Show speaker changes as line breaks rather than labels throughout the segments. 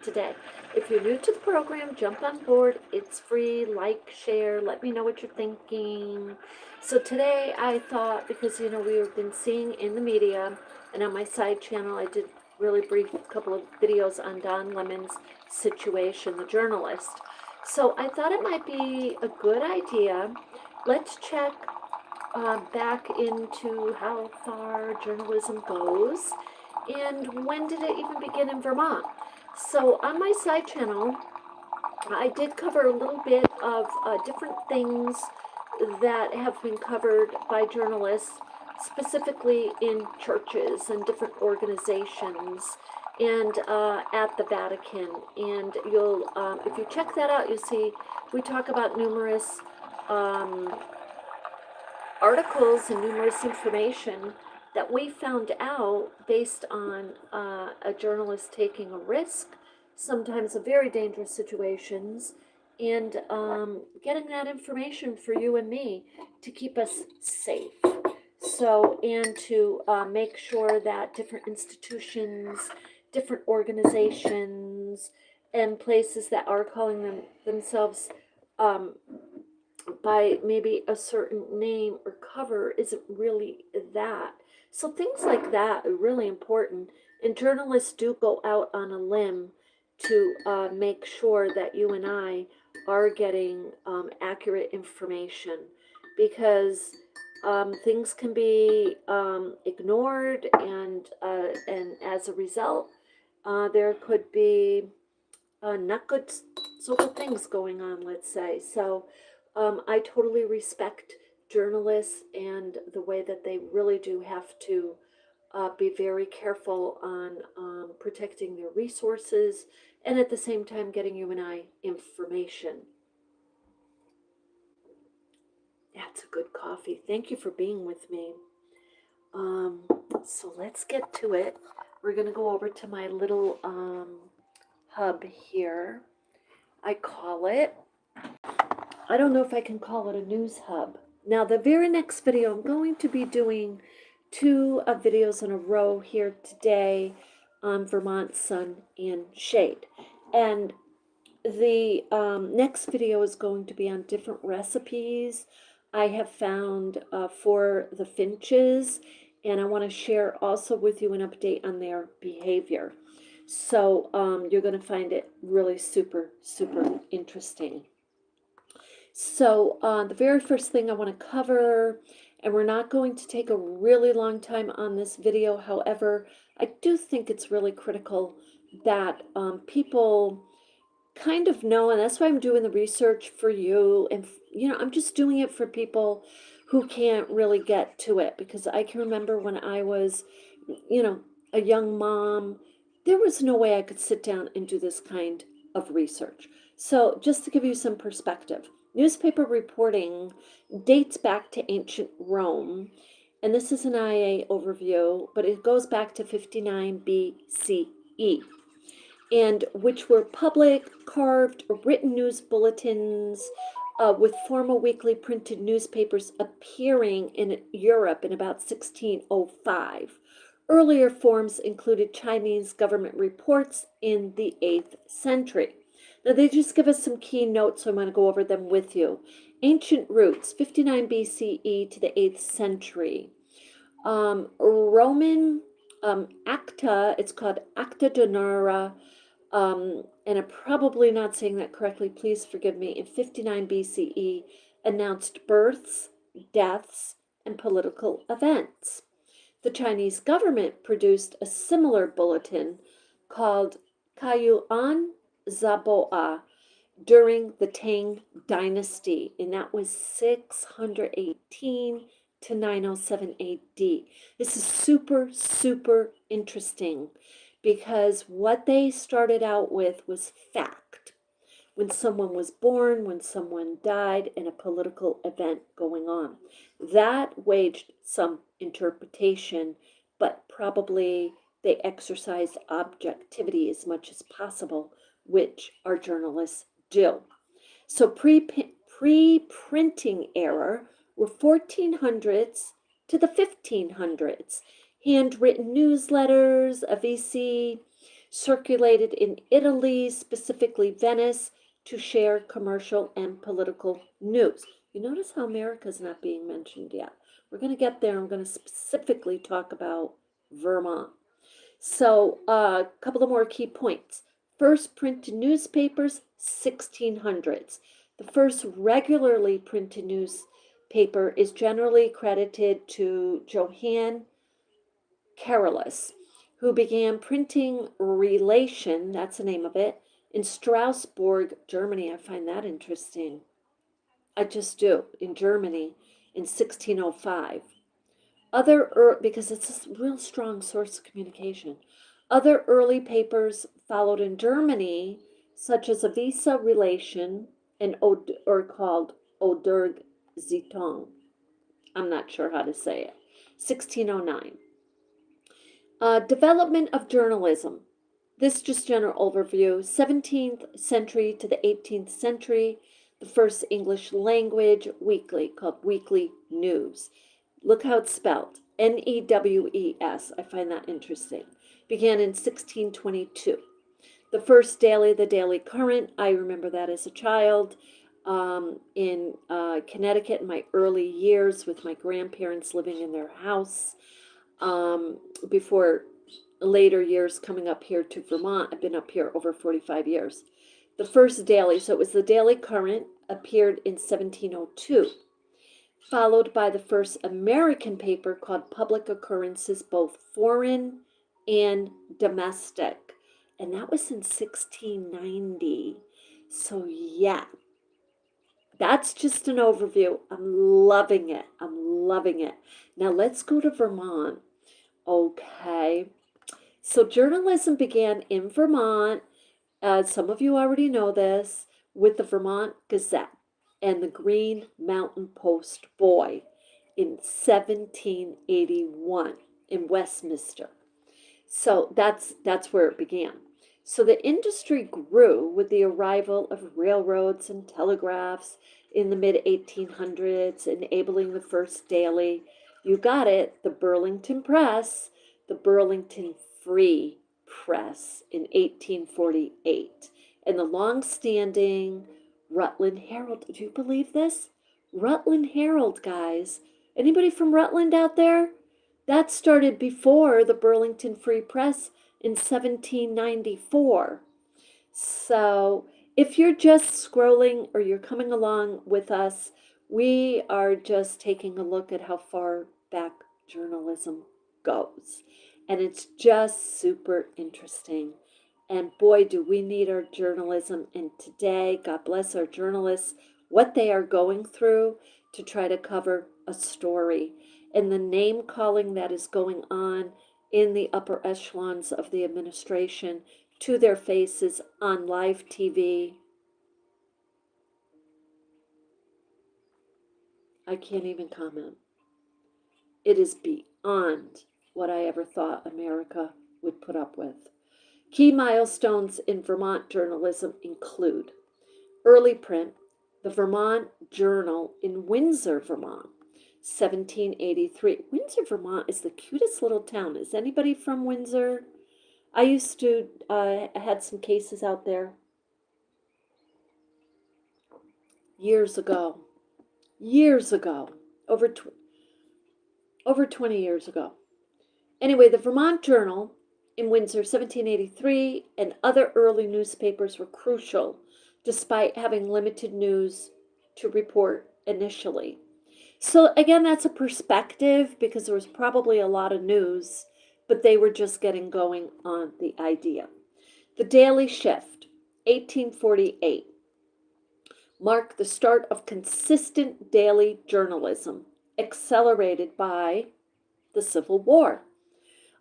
today. If you're new to the program, jump on board. It's free. Like, share, let me know what you're thinking. So today I thought, because we've been seeing in the media and on my side channel, I did really brief couple of videos on Don Lemon's situation, the journalist. So I thought it might be a good idea. Let's check back into how far journalism goes and when did it even begin in Vermont. So on my side channel, I did cover a little bit of different things that have been covered by journalists, specifically in churches and different organizations and at the Vatican. And if you check that out, you'll see we talk about numerous um, articles and numerous information that we found out based on a journalist taking a risk, sometimes of very dangerous situations, and getting that information for you and me to keep us safe. So, and to make sure that different institutions, different organizations, and places that are calling themselves um, by maybe a certain name or cover isn't really that. So things like that are really important. And journalists do go out on a limb to make sure that you and I are getting accurate information, because things can be ignored, and as a result, there could be not good social things going on, let's say. So I totally respect journalists and the way that they really do have to be very careful on protecting their resources and at the same time getting you and I information. That's a good coffee. Thank you for being with me. Um, so let's get to it. We're going to go over to my little hub here. I call it, I don't know if I can call it a news hub. Now, the very next video, I'm going to be doing two videos in a row here today on Vermont sun and shade. And the next video is going to be on different recipes I have found for the finches. And I want to share also with you an update on their behavior. So you're going to find it really super, super interesting. So the very first thing I want to cover, and we're not going to take a really long time on this video, however, I do think it's really critical that people kind of know, and that's why I'm doing the research for you, and I'm just doing it for people who can't really get to it, because I can remember when I was, a young mom, there was no way I could sit down and do this kind of research. So just to give you some perspective, newspaper reporting dates back to ancient Rome, and this is an IA overview, but it goes back to 59 BCE, and which were public, carved, or written news bulletins with formal weekly printed newspapers appearing in Europe in about 1605. Earlier forms included Chinese government reports in the 8th century. Now, they just give us some key notes, so I'm going to go over them with you. Ancient roots, 59 BCE to the 8th century. Roman acta, it's called Acta Donora, and I'm probably not saying that correctly, please forgive me, in 59 BCE, announced births, deaths, and political events. The Chinese government produced a similar bulletin called Kayuan Zaboa during the Tang Dynasty, and that was 618 to 907 AD. This is super, super interesting, because what they started out with was fact. When someone was born, when someone died, and a political event going on. That waged some interpretation, but probably they exercised objectivity as much as possible, which our journalists do. So pre-printing era were 1400s to the 1500s. Handwritten newsletters, a VC, circulated in Italy, specifically Venice, to share commercial and political news. You notice how America's not being mentioned yet. We're going to get there. I'm going to specifically talk about Vermont. So a couple of more key points. First printed newspapers, 1600s. The first regularly printed newspaper is generally credited to Johann Carolus, who began printing Relation, that's the name of it, in Strasbourg, Germany. I find that interesting. I just do, in Germany in 1605. Because it's a real strong source of communication. Other early papers followed in Germany, such as Avisa Relation and or called Oderg Zeitung. I'm not sure how to say it. 1609. Development of journalism. This just general overview. 17th century to the 18th century. The first English language weekly called Weekly News. Look how it's spelled. News. I find that interesting. Began in 1622. The first daily, the Daily Current. I remember that as a child in Connecticut in my early years with my grandparents living in their house. Before later years coming up here to Vermont. I've been up here over 45 years. The first daily, so it was the Daily Current, appeared in 1702, followed by the first American paper called Public Occurrences, both foreign and domestic. And that was in 1690. So yeah, that's just an overview. I'm loving it. I'm loving it. Now let's go to Vermont. Okay. So journalism began in Vermont, some of you already know this, with the Vermont Gazette and the Green Mountain Post Boy in 1781 in Westminster. So that's where it began. So the industry grew with the arrival of railroads and telegraphs in the mid-1800s, enabling the first daily, you got it, the Burlington Press, the Burlington Free Press in 1848, and the long-standing Rutland Herald. Do you believe this? Rutland Herald, guys. Anybody from Rutland out there? That started before the Burlington Free Press in 1794. So if you're just scrolling or you're coming along with us, we are just taking a look at how far back journalism goes. And it's just super interesting. And boy, do we need our journalism. And today, God bless our journalists, what they are going through to try to cover a story. And the name calling that is going on in the upper echelons of the administration to their faces on live TV. I can't even comment. It is beyond what I ever thought America would put up with. Key milestones in Vermont journalism include early print, the Vermont Journal in Windsor, Vermont, 1783. Windsor, Vermont is the cutest little town. Is anybody from Windsor? I used to, I had some cases out there years ago, over 20 years ago. Anyway, the Vermont Journal in Windsor, 1783, and other early newspapers were crucial, despite having limited news to report initially. So again, that's a perspective because there was probably a lot of news, but they were just getting going on the idea. The Daily Shift, 1848, marked the start of consistent daily journalism, accelerated by the Civil War,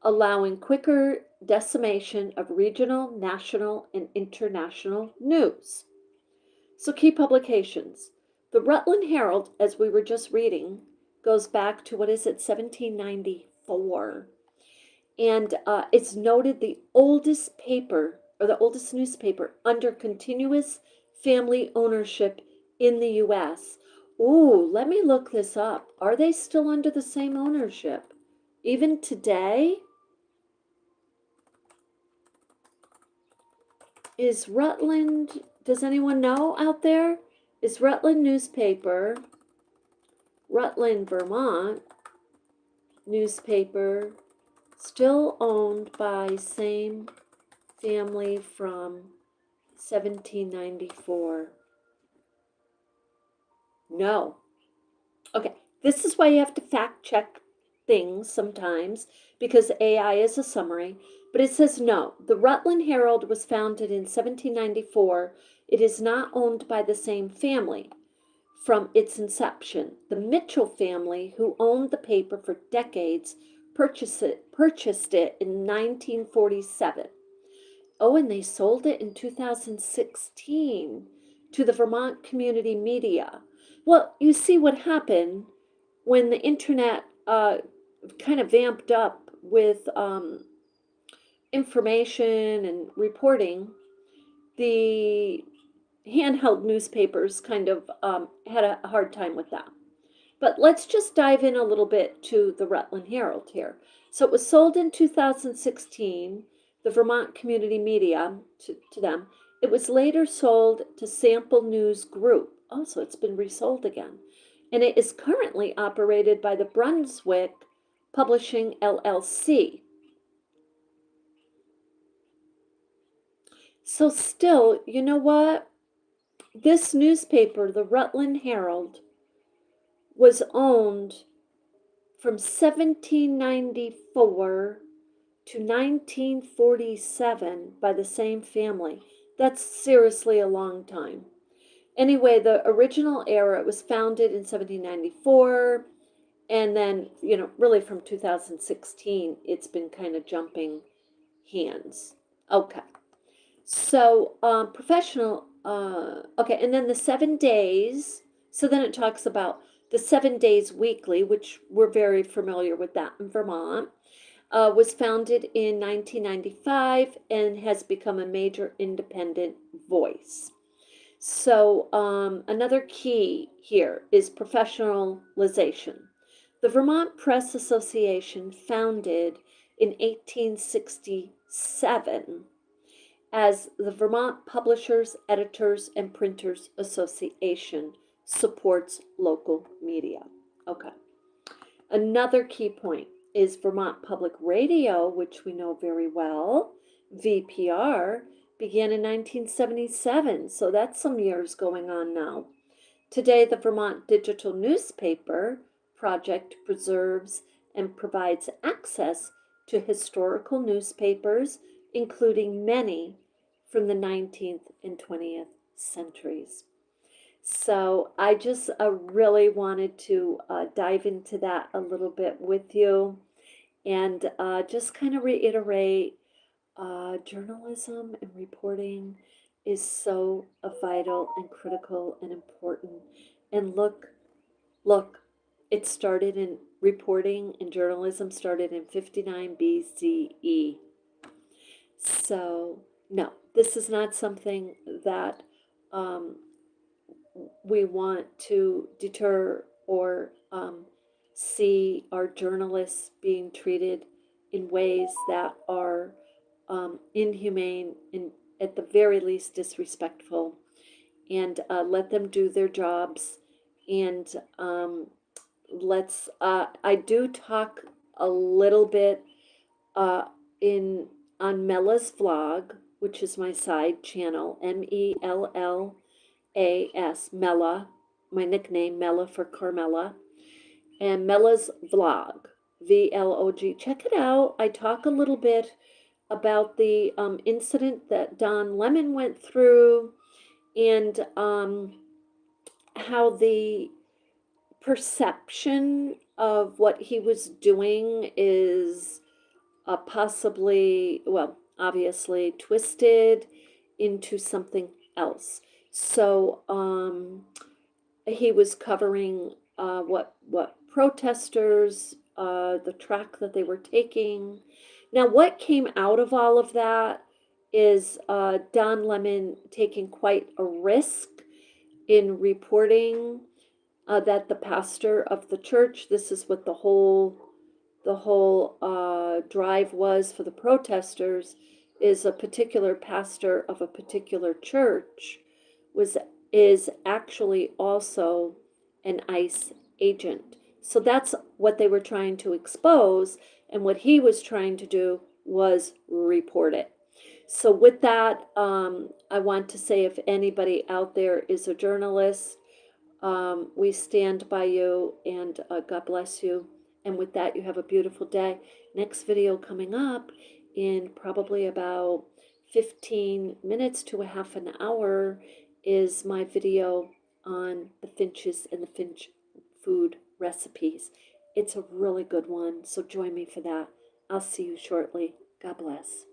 allowing quicker decimation of regional, national, and international news. So key publications. The Rutland Herald, as we were just reading, goes back to, 1794. And it's noted the oldest paper, or the oldest newspaper, under continuous family ownership in the U.S. Ooh, let me look this up. Are they still under the same ownership? Even today? is Rutland, does anyone know out there? Is Rutland newspaper, Rutland, Vermont newspaper, still owned by same family from 1794? No. Okay, this is why you have to fact check things sometimes because AI is a summary, but it says no. The Rutland Herald was founded in 1794. It is not owned by the same family from its inception. The Mitchell family, who owned the paper for decades, purchased it in 1947. Oh, and they sold it in 2016 to the Vermont Community Media. Well, you see what happened when the internet kind of vamped up with information and reporting. The handheld newspapers kind of had a hard time with that. But let's just dive in a little bit to the Rutland Herald here. So it was sold in 2016, the Vermont Community Media, to them. It was later sold to Sample News Group. Oh, so it's been resold again. And it is currently operated by the Brunswick Publishing LLC. So still, you know what? This newspaper, the Rutland Herald, was owned from 1794 to 1947 by the same family. That's seriously a long time. Anyway, the original era, it was founded in 1794, and then, really from 2016, it's been kind of jumping hands. Okay. So, okay, and then the 7 days. So then it talks about the 7 days weekly, which we're very familiar with that in Vermont, was founded in 1995 and has become a major independent voice. So another key here is professionalization. The Vermont Press Association, founded in 1867, as the Vermont Publishers, Editors, and Printers Association, supports local media. Okay. Another key point is Vermont Public Radio, which we know very well, VPR, began in 1977, so that's some years going on now. Today, the Vermont Digital Newspaper Project preserves and provides access to historical newspapers, including many from the 19th and 20th centuries. So I just really wanted to dive into that a little bit with you and just kind of reiterate journalism and reporting is so vital and critical and important. And look, it started in reporting and journalism started in 59 BCE. So, no, this is not something that we want to deter or see our journalists being treated in ways that are inhumane and at the very least disrespectful, and let them do their jobs. And I do talk a little bit on Mella's vlog, which is my side channel, MELLAS, Mella, my nickname, Mella for Carmella, and Mella's vlog, VLOG. Check it out. I talk a little bit about the incident that Don Lemon went through and how the perception of what he was doing is possibly, well, obviously twisted into something else. So he was covering what protesters, the track that they were taking. Now, what came out of all of that is Don Lemon taking quite a risk in reporting that the pastor of the church, this is what the whole drive was for the protesters, is a particular pastor of a particular church is actually also an ICE agent. So that's what they were trying to expose, and what he was trying to do was report it. So with that, I want to say, if anybody out there is a journalist, we stand by you, and God bless you. And with that, you have a beautiful day. Next video coming up in probably about 15 minutes to a half an hour is my video on the finches and the finch food recipes. It's a really good one, so join me for that. I'll see you shortly. God bless.